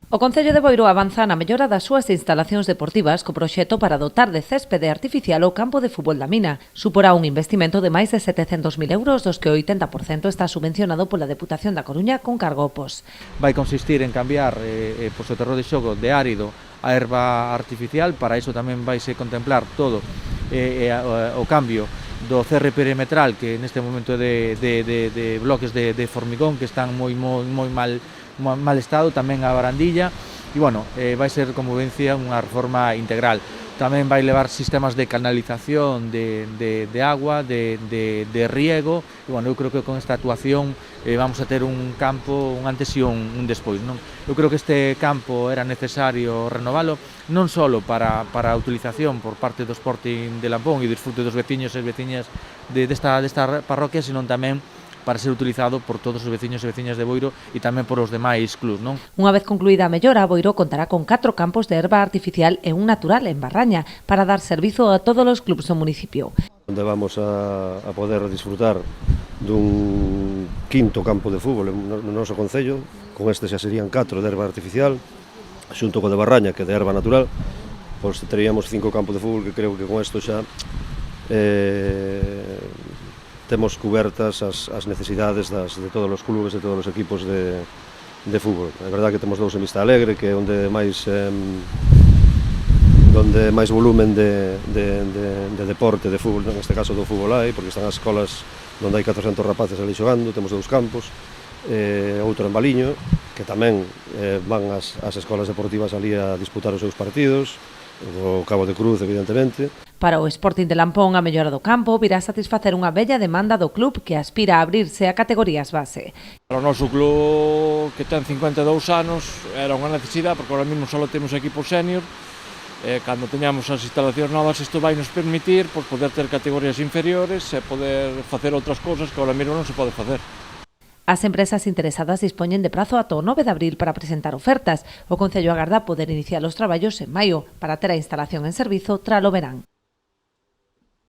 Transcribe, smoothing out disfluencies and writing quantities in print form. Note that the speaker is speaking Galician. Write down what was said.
O Concello de Boiro avanza na mellora das súas instalacións deportivas co proxecto para dotar de céspede artificial o campo de fútbol da Mina. Suporá un investimento de máis de 700.000 euros, dos que o 80% está subvencionado pola Deputación da Coruña con cargo ao POS. Vai consistir en cambiar o terreo de xogo de árido a herba artificial. Para iso tamén vaise contemplar todo o cambio do cerre perimetral, que neste momento de bloques de formigón que están moi mal estado, tamén a barandilla, e bueno, vai ser, como vencia, unha reforma integral. Tamén vai levar sistemas de canalización de agua, de riego, e bueno, eu creo que con esta actuación vamos a ter un campo, un antes e un despois, non? Eu creo que este campo era necesario renovalo, non só para a utilización por parte do Sporting de Lampón e disfrute dos veciños e veciñas desta parroquia, senón tamén para ser utilizado por todos os veciños e veciñas de Boiro e tamén por os demais clubs, non? Unha vez concluída a mellora, Boiro contará con 4 campos de herba artificial e un natural en Barraña para dar servizo a todos os clubs do municipio. Onde vamos a poder disfrutar dun quinto campo de fútbol no noso concello, con este xa serían 4 de herba artificial, xunto co de Barraña, que de herba natural, pois teríamos 5 campos de fútbol, que creo que con isto xa temos cubertas as necesidades de todos os clubes, de todos os equipos de fútbol. É verdade que temos 2 en Vista Alegre, que é onde máis volumen de deporte, de fútbol, neste caso do fútbol hai, porque están as escolas onde hai 400 rapaces ali xogando, temos 2 campos, outro en Baliño, que tamén van as escolas deportivas ali a disputar os seus partidos, o Cabo de Cruz, evidentemente. Para o Sporting de Lampón, a mellora do campo virá satisfacer unha bella demanda do club que aspira a abrirse a categorías base. Para o noso club, que ten 52 anos, era unha necesidade, porque ahora mesmo só temos equipos senior. Cando teñamos as instalacións novas, isto vai nos permitir poder ter categorías inferiores e poder facer outras cousas que ahora mesmo non se pode facer. As empresas interesadas dispoñen de prazo ata o 9 de abril para presentar ofertas. O Concello agarda poder iniciar os traballos en maio para ter a instalación en servizo tralo verán.